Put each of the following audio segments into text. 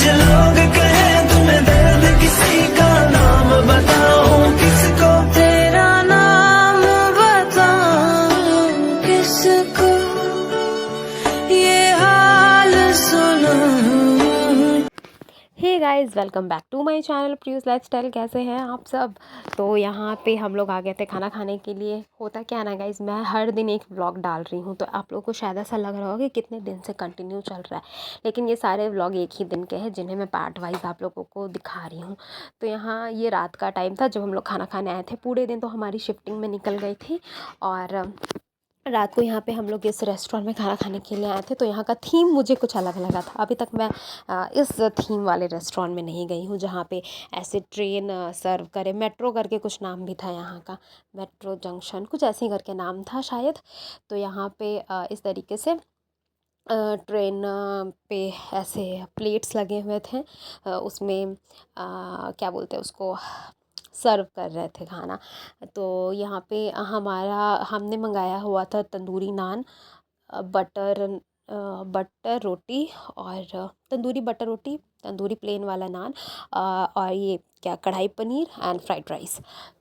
कुछ लोग कहें तुम्हें दर्द किसी का नाम बताऊं किसको, तेरा नाम बताऊं किसको, ये हाल सुनो। Hey guys, welcome back to my channel Priyus lifestyle. कैसे हैं आप सब? तो यहाँ पे हम लोग आ गए थे खाना खाने के लिए। होता क्या है ना गाइस, मैं हर दिन एक व्लॉग डाल रही हूँ, तो आप लोगों को शायद ऐसा लग रहा होगा कि कितने दिन से कंटिन्यू चल रहा है, लेकिन ये सारे व्लॉग एक ही दिन के हैं जिन्हें मैं पार्ट वाइज आप लोगों को दिखा रही हूँ। तो यहाँ ये रात का टाइम था जब हम लोग खाना खाने आए थे। पूरे दिन तो हमारी शिफ्टिंग में निकल गई थी और रात को यहाँ पे हम लोग इस रेस्टोरेंट में खाना खाने के लिए आए थे। तो यहाँ का थीम मुझे कुछ अलग लगा था। अभी तक मैं इस थीम वाले रेस्टोरेंट में नहीं गई हूँ जहाँ पे ऐसे ट्रेन सर्व करे। मेट्रो करके कुछ नाम भी था यहाँ का, मेट्रो जंक्शन कुछ ऐसे ही करके नाम था शायद। तो यहाँ पे इस तरीके से ट्रेन पे ऐसे प्लेट्स लगे हुए थे, उसमें क्या बोलते हैं उसको, सर्व कर रहे थे खाना। तो यहाँ पे हमने मंगाया हुआ था तंदूरी नान, बटर बटर रोटी और तंदूरी बटर रोटी, तंदूरी प्लेन वाला नान, और ये क्या कढ़ाई पनीर एंड फ्राइड राइस।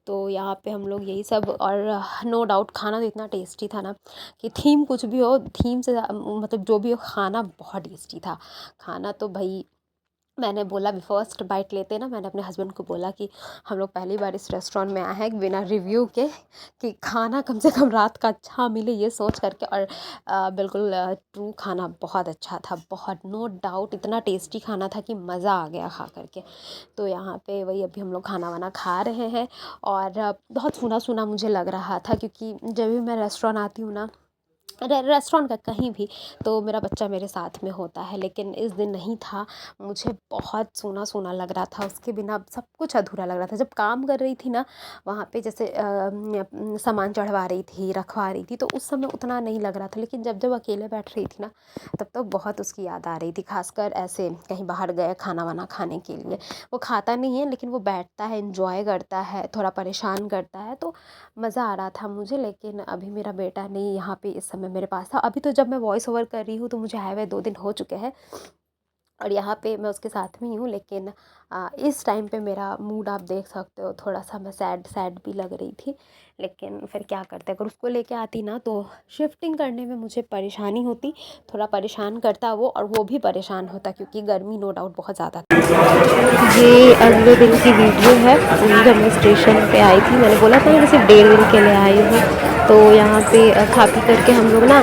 तो यहाँ पे हम लोग यही सब, और नो डाउट खाना तो इतना टेस्टी था ना कि थीम कुछ भी हो, थीम से मतलब जो भी हो, खाना बहुत टेस्टी था। खाना तो भाई मैंने बोला, भी फर्स्ट बाइट लेते ना, मैंने अपने हस्बैंड को बोला कि हम लोग पहली बार इस रेस्टोरेंट में आए हैं बिना रिव्यू के, कि खाना कम से कम रात का अच्छा मिले ये सोच करके। और बिल्कुल ट्रू, खाना बहुत अच्छा था, बहुत, नो डाउट इतना टेस्टी खाना था कि मज़ा आ गया खा करके। तो यहाँ पे वही अभी हम लोग खाना वाना खा रहे हैं। और बहुत सूना सूना मुझे लग रहा था, क्योंकि जब भी मैं रेस्टोरेंट आती हूँ ना, रेस्टोरेंट का कहीं भी, तो मेरा बच्चा मेरे साथ में होता है, लेकिन इस दिन नहीं था। मुझे बहुत सूना सूना लग रहा था, उसके बिना सब कुछ अधूरा लग रहा था। जब काम कर रही थी ना वहाँ पे, जैसे सामान चढ़वा रही थी, रखवा रही थी, तो उस समय उतना नहीं लग रहा था, लेकिन जब जब अकेले बैठ रही थी ना, तब तो बहुत उसकी याद आ रही थी। खासकर ऐसे कहीं बाहर गए खाना वाना खाने के लिए, वो खाता नहीं है लेकिन वो बैठता है, इंजॉय करता है, थोड़ा परेशान करता है, तो मज़ा आ रहा था मुझे। लेकिन अभी मेरा बेटा नहीं यहाँ पे इस समय मेरे पास था। अभी तो जब मैं वॉइस ओवर कर रही हूँ तो मुझे आए हुए 2 दिन हो चुके हैं और यहाँ पे मैं उसके साथ में ही हूँ। लेकिन इस टाइम पे मेरा मूड आप देख सकते हो, थोड़ा सा मैं सैड सैड भी लग रही थी, लेकिन फिर क्या करते, अगर उसको लेके आती ना तो शिफ्टिंग करने में मुझे परेशानी होती, थोड़ा परेशान करता वो, और वो भी परेशान होता क्योंकि गर्मी नो डाउट बहुत ज़्यादा थी। ये अगले दिन की वीडियो है जब मैं स्टेशन पे आई थी। मैंने बोला था मैं सिर्फ 1.5 दिन के लिए आई हूँ। तो यहाँ पे खा पी करके हम लोग ना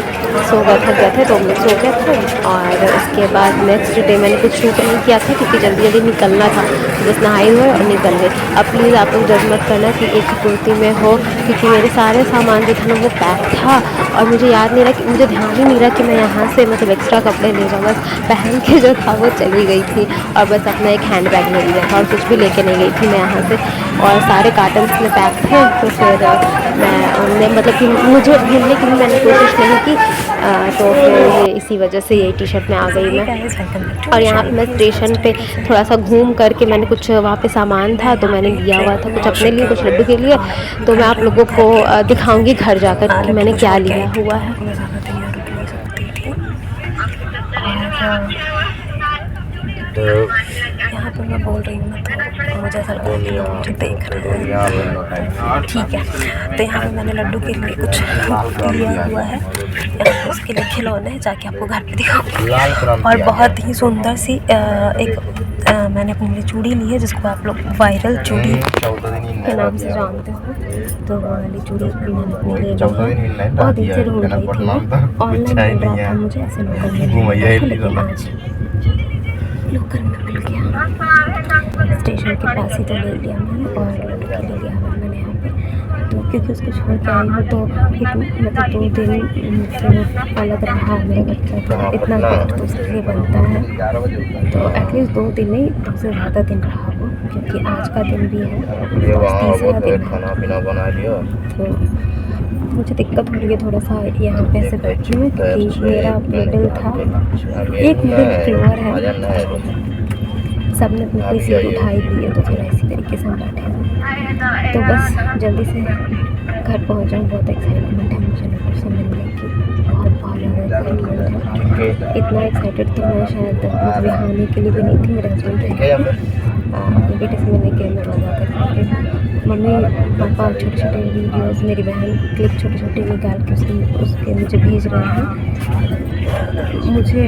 सो गए, थक गए थे तो हम लोग सो गए थे। और उसके बाद नेक्स्ट डे मैंने कुछ शूट नहीं किया था क्योंकि जल्दी जल्दी निकलना था, बस नहाए हुए और निकल गए। अब प्लीज़ आप लोग जज मत करना कि एक ही कुर्ती में हो, क्योंकि मेरे सारे सामान जो था ना वो पैक था, और मुझे याद नहीं रहा कि, मुझे ध्यान ही नहीं रहा कि मैं यहाँ से मतलब एक्स्ट्रा कपड़े ले जाऊँ। बस पहन के जो था वो चली गई थी, और बस अपना एक हैंड बैग ले लिया था और कुछ भी लेके नहीं गई थी मैं यहाँ से। और सारे कार्टन्स में पैक थे, तो फिर मैं मतलब कि मुझे ढूंढने की भी मैंने कोशिश नहीं की, तो फिर ये इसी वजह से ये टी शर्ट में आ गई मैं। और यहाँ पे मैं स्टेशन पे थोड़ा सा घूम करके, मैंने कुछ वहाँ पे सामान था तो मैंने लिया हुआ था, कुछ अपने लिए कुछ लड्डू के लिए, तो मैं आप लोगों को दिखाऊंगी घर जाकर कि मैंने क्या लिया हुआ है। यहाँ पे मैं बोल रही हूँ ना तो मुझे ऐसा लगता है कि लोग मुझे देख रहे हैं, ठीक है। तो यहाँ पे मैंने लड्डू के लिए कुछ लिया हुआ है, यहाँ पे उसके लिए खिलौने, जाके आपको घर पे दिखाऊँ। और बहुत ही सुंदर सी एक मैंने अपने लिए चूड़ी ली है, जिसको आप लोग वायरल चूड़ी के नाम से जानते हो। तो वो वाली चूड़ी मैंने अपने लिए ली है, बहुत दिन से ढूंढ रही थी मैं, ऑनलाइन मिल रहा था मुझे, ऐसे लोकल में नहीं मिल रहा था, लेकिन आज लोकल में मिल गया। स्टेशन के पास ही तो ले लिया मैंने, और लड्डू के ले लिया हुआ मैंने यहाँ पे। तो क्योंकि उसको छोड़ के आई हूँ तो मतलब 2 दिन तो अलग रहा मेरा बच्चा, तो इतना कुछ तो उसके लिए बनता है। तो एटलीस्ट 2 दिन नहीं, 2 से ज़्यादा दिन रहा वो, क्योंकि आज का दिन भी है, तीसरा दिन है। तो मुझे दिक्कत हो रही है थोड़ा सा यहाँ पे ऐसे बैठने में, क्योंकि मेरा मिडिल था, एक मिडिल फ्लोर है, सब ने अपनी अपनी सीट उठाई दी है, तो फिर इसी तरीके से हम बैठे हैं। तो बस जल्दी से घर पहुँच जाऊँ, बहुत एक्साइटमेंट है मुझे लोगों से मिलने की, बहुत ज़्यादा एक्साइटमेंट है। इतना एक्साइटेड तो मैं शायद मतलब यहाँ आने के लिए भी नहीं थी। मेरे हस्बैंड थे अपने बेटे से मिलने के लिए मज़ा करके मम्मी पापा छोटे छोटे वीडियोस, मेरी बहन क्लिप छोटे छोटे निकाल के उसके मुझे भेज रहे हैं। मुझे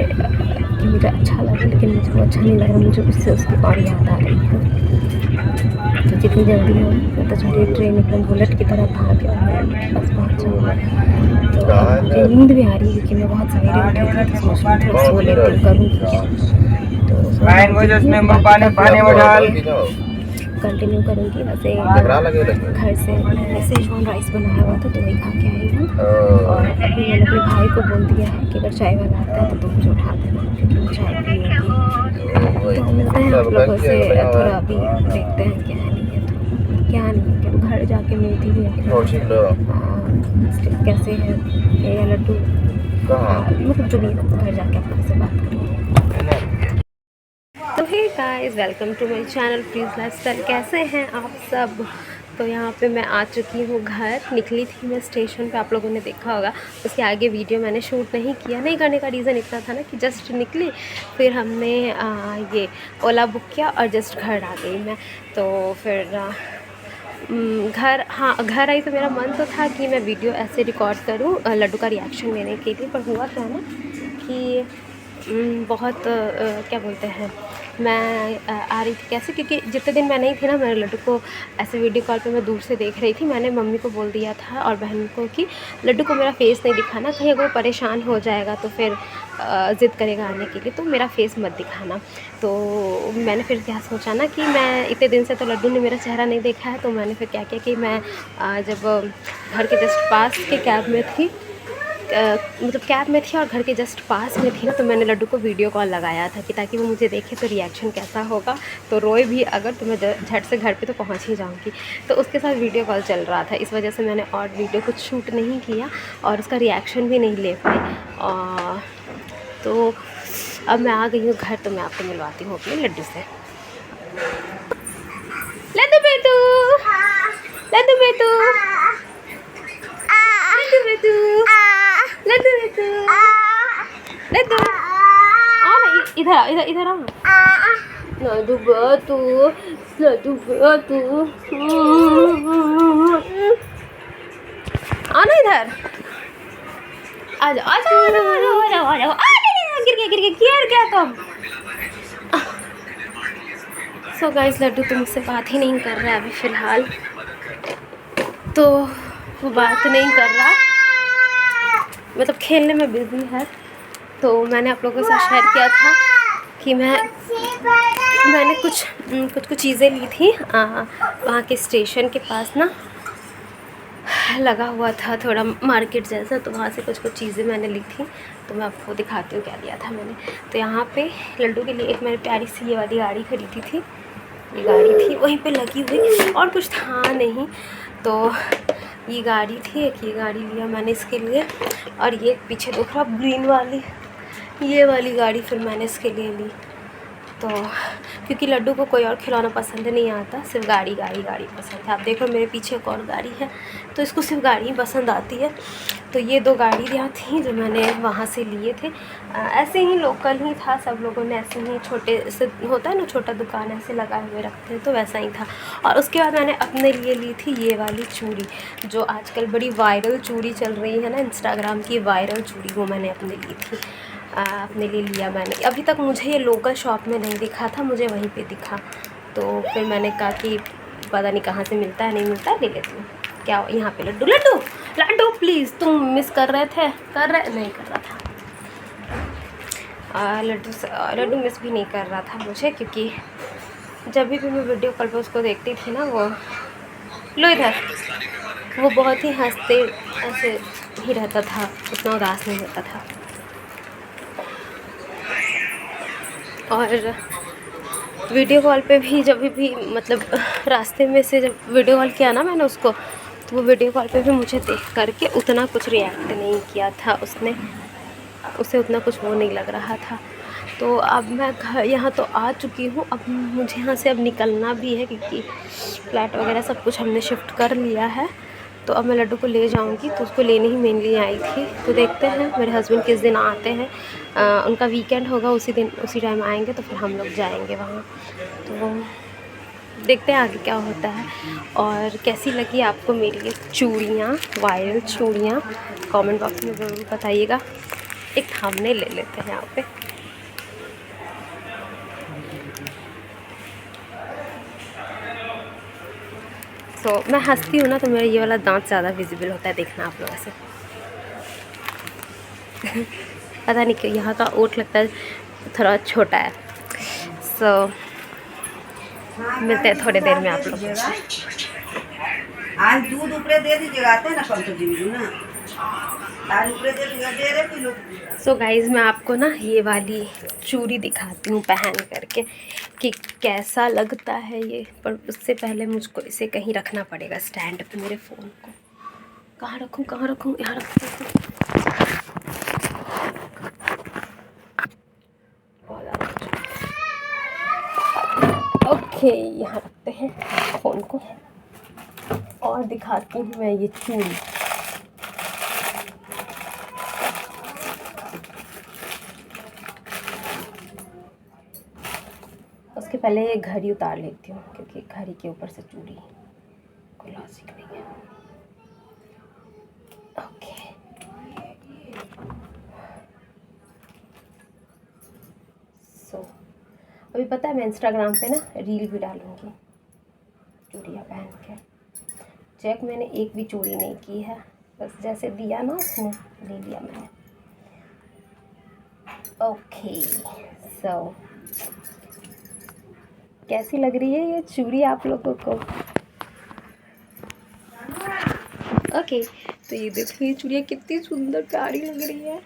अच्छा लगा, लेकिन मुझे वो अच्छा नहीं लग रहा। मुझे उससे उसकी और याद आ रही है। तो जितनी जल्दी हो तो छोटी ट्रेन एकदम बुलेट की तरह भाग और मैं बस पहुँच जाऊँगा। तो मुझे नींद भी आ रही है क्योंकि मैं बहुत सवेरे उठी थी, तो सोच रही थी सो लेती हूँ, करूँगी क्या। तो कंटिन्यू करूँगी। वैसे घर से मैंने सेजवान राइस बनाया हुआ था तो वही खा के आई हूँ। और अभी मैंने अपने भाई को बोल दिया है कि अगर चाय वाला आता है तो तुम मुझे उठा देना, क्योंकि मैं चाय पीऊँगी। तो मिलते हैं आप लोगों से थोड़ा, अभी देखते हैं क्या है नहीं है। तो क्या नहीं है, कि घर जाके मिलती हूँ कैसे है ये लड्डू, मतलब जो भी घर जाके आप लोगों से बात करूँगी। तो hey guys, welcome to my channel Priyus lifestyle. कैसे हैं आप सब। तो यहाँ पे मैं आ चुकी हूँ घर। निकली थी मैं स्टेशन पे, आप लोगों ने देखा होगा। उसके आगे वीडियो मैंने शूट नहीं किया। नहीं करने का रीज़न इतना था ना कि जस्ट निकली, फिर हमने ये ओला बुक किया और जस्ट घर आ गई मैं। तो फिर घर आई तो मेरा मन तो था कि मैं वीडियो ऐसे रिकॉर्ड करूँ लड्डू का रिएक्शन लेने के लिए। पर हुआ क्या ना कि बहुत क्या बोलते हैं, मैं आ रही थी कैसे, क्योंकि जितने दिन मैं नहीं थी ना, मेरे लड्डू को ऐसे वीडियो कॉल पे मैं दूर से देख रही थी। मैंने मम्मी को बोल दिया था और बहन को कि लड्डू को मेरा फेस नहीं दिखाना, कहीं अगर वो परेशान हो जाएगा तो फिर ज़िद करेगा आने के लिए, तो मेरा फेस मत दिखाना। तो मैंने फिर क्या सोचा ना कि मैं इतने दिन से तो लड्डू ने मेरा चेहरा नहीं देखा है, तो मैंने फिर क्या किया कि मैं जब घर के जस्ट पास के कैब में थी, मतलब कैब में थी और घर के जस्ट पास में थी ना, तो मैंने लड्डू को वीडियो कॉल लगाया था कि ताकि वो मुझे देखे तो रिएक्शन कैसा होगा। तो रोए भी अगर, तो मैं झट से घर पे तो पहुंच ही जाऊंगी। तो उसके साथ वीडियो कॉल चल रहा था, इस वजह से मैंने और वीडियो कुछ शूट नहीं किया और उसका रिएक्शन भी नहीं ले पाई। तो अब मैं आ गई हूँ घर, तो मैं आपको मिलवाती हूँ अपने लड्डू से। लड्डू बेटू, लड्डू बेटू, लड्डू बेटू, लड्डू बेटू, लड्डू आओ ना, इधर आओ, इधर आओ ना। लड्डू बेटू, लड्डू बेटू, आओ ना इधर, आ जाओ आ जाओ आ जाओ आ जाओ आ जाओ। गिर गया तुम। सो गाइस, लड्डू तो मुझसे बात ही नहीं कर रहा है अभी फ़िलहाल, तो वो बात नहीं कर रहा, मतलब खेलने में बिज़ी है। तो मैंने आप लोगों के साथ शेयर किया था कि मैंने कुछ चीज़ें ली थी वहाँ के स्टेशन के पास ना, लगा हुआ था थोड़ा मार्केट जैसा, तो वहाँ से कुछ चीज़ें मैंने ली थी। तो मैं आपको दिखाती हूँ क्या लिया था मैंने। तो यहाँ पे लड्डू के लिए एक मैंने प्यारी सी ये वाली गाड़ी खरीदी थी। ये गाड़ी थी वहीं पे लगी हुई, और कुछ था नहीं। तो ये गाड़ी थी, एक ये गाड़ी लिया मैंने इसके लिए, और ये पीछे देख रहा ग्रीन वाली, ये वाली गाड़ी फिर मैंने इसके लिए ली। तो क्योंकि लड्डू को कोई और खिलौना पसंद नहीं आता, सिर्फ गाड़ी पसंद है। आप देखो मेरे पीछे एक और गाड़ी है, तो इसको सिर्फ गाड़ी ही पसंद आती है। तो ये 2 गाड़ियाँ थी जो मैंने वहाँ से लिए थे। ऐसे ही लोकल ही था, सब लोगों ने ऐसे ही छोटे से होता है ना, छोटा दुकान ऐसे लगाए हुए रखते हैं, तो वैसा ही था। और उसके बाद मैंने अपने लिए ली थी ये वाली चूड़ी, जो आजकल बड़ी वायरल चूड़ी चल रही है ना, इंस्टाग्राम की वायरल चूड़ी, वो मैंने अपने ली थी। अपने लिए लिया मैंने। अभी तक मुझे ये लोकल शॉप में नहीं दिखा था, मुझे वहीं पे दिखा। तो फिर मैंने कहा कि पता नहीं कहाँ से मिलता है, नहीं मिलता है, ले लेती हूँ। क्या यहाँ पे लड्डू लड्डू लड्डू प्लीज़, तुम मिस कर रहे थे, नहीं कर रहा था। लड्डू मिस भी नहीं कर रहा था मुझे, क्योंकि जब भी मैं वीडियो कॉल पर उसको देखती थी ना, वो लो इधर, वो बहुत ही हंसते ऐसे ही रहता था, उतना उदास नहीं होता था। और वीडियो कॉल पे भी जब भी मतलब रास्ते में से जब वीडियो कॉल किया ना मैंने उसको, तो वो वीडियो कॉल पे भी मुझे देख करके उतना कुछ रिएक्ट नहीं किया था उसने, उसे उतना कुछ वो नहीं लग रहा था। तो अब मैं घर यहाँ तो आ चुकी हूँ, अब मुझे यहाँ से अब निकलना भी है, क्योंकि फ्लैट वगैरह सब कुछ हमने शिफ्ट कर लिया है। तो अब मैं लड्डू को ले जाऊंगी, तो उसको लेने ही मेनली आई थी। तो देखते हैं मेरे हस्बैंड किस दिन आते हैं। उनका वीकेंड होगा, उसी दिन उसी टाइम आएंगे, तो फिर हम लोग जाएंगे वहाँ। तो देखते हैं आगे क्या होता है। और कैसी लगी आपको मेरी ये चूड़ियाँ, वायरल चूड़ियाँ, कमेंट बॉक्स में ज़रूर बताइएगा। एक थंबनेल ले लेते हैं यहाँ पे। मैं हंसती हूँ ना, तो मेरा ये वाला दांत ज़्यादा विजिबल होता है, देखना आप लोग ऐसे। पता नहीं क्यों यहाँ का ओठ लगता है थोड़ा छोटा है। मिलते हैं थोड़ी देर में आप लोग। आज दूध ऊपरे दे दीजिएगा, आते हैं ना पंकज जी ना, आज ऊपरे दे दीजिएगा, दे रहे किलो। सो गाइज़, मैं आपको ना ये वाली चूड़ी दिखाती हूँ पहन करके कि कैसा लगता है ये। पर उससे पहले मुझको इसे कहीं रखना पड़ेगा स्टैंड पे, मेरे फ़ोन को। कहाँ रखूँ, कहाँ रखूँ, यहाँ रखती हूँ। ओके, यहाँ रखते हैं फ़ोन को। और दिखाती हूँ मैं ये चूड़ी। उसके पहले ये घड़ी उतार लेती हूँ, क्योंकि घड़ी के ऊपर से चूड़ी कोई लॉजिक नहीं है। ओके, अभी पता है मैं इंस्टाग्राम पे ना रील भी डालूँगी चूड़ियाँ पहन के। चेक मैंने एक भी चूड़ी नहीं की है, बस जैसे दिया ना उसने ले लिया मैंने। ओके, कैसी लग रही है ये चूड़ी आप लोगों को? ओके, तो ये देखो ये चूड़ियाँ कितनी सुंदर प्यारी लग रही है।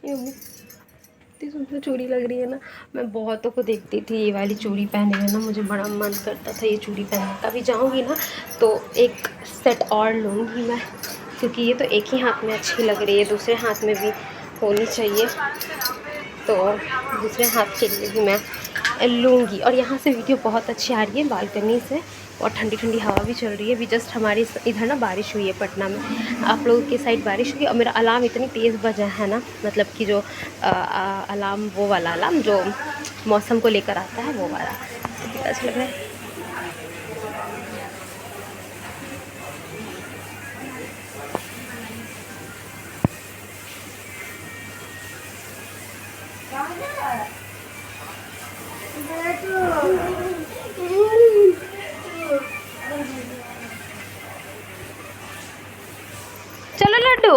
ये इतनी सुंदर चूड़ी लग रही है ना। मैं बहुतों को देखती थी ये वाली चूड़ी पहने में ना, मुझे बड़ा मन करता था ये चूड़ी पहनने का। अभी जाऊँगी ना तो एक सेट और लूँगी मैं, क्योंकि ये तो एक ही हाथ में अच्छी लग रही है, दूसरे हाथ में भी होनी चाहिए। तो दूसरे हाथ के लिए भी मैं लूँगी। और यहाँ से वीडियो बहुत अच्छी आ रही है बालकनी से, और ठंडी ठंडी हवा भी चल रही है। अभी जस्ट हमारी इधर ना बारिश हुई है पटना में। आप लोगों की साइड बारिश हुई? और मेरा अलार्म इतनी तेज़ बजा है ना, मतलब कि जो अलार्म, वो वाला अलार्म जो मौसम को लेकर आता है, वो वाला। कितना अच्छा लग रहा है। चलो लड्डू,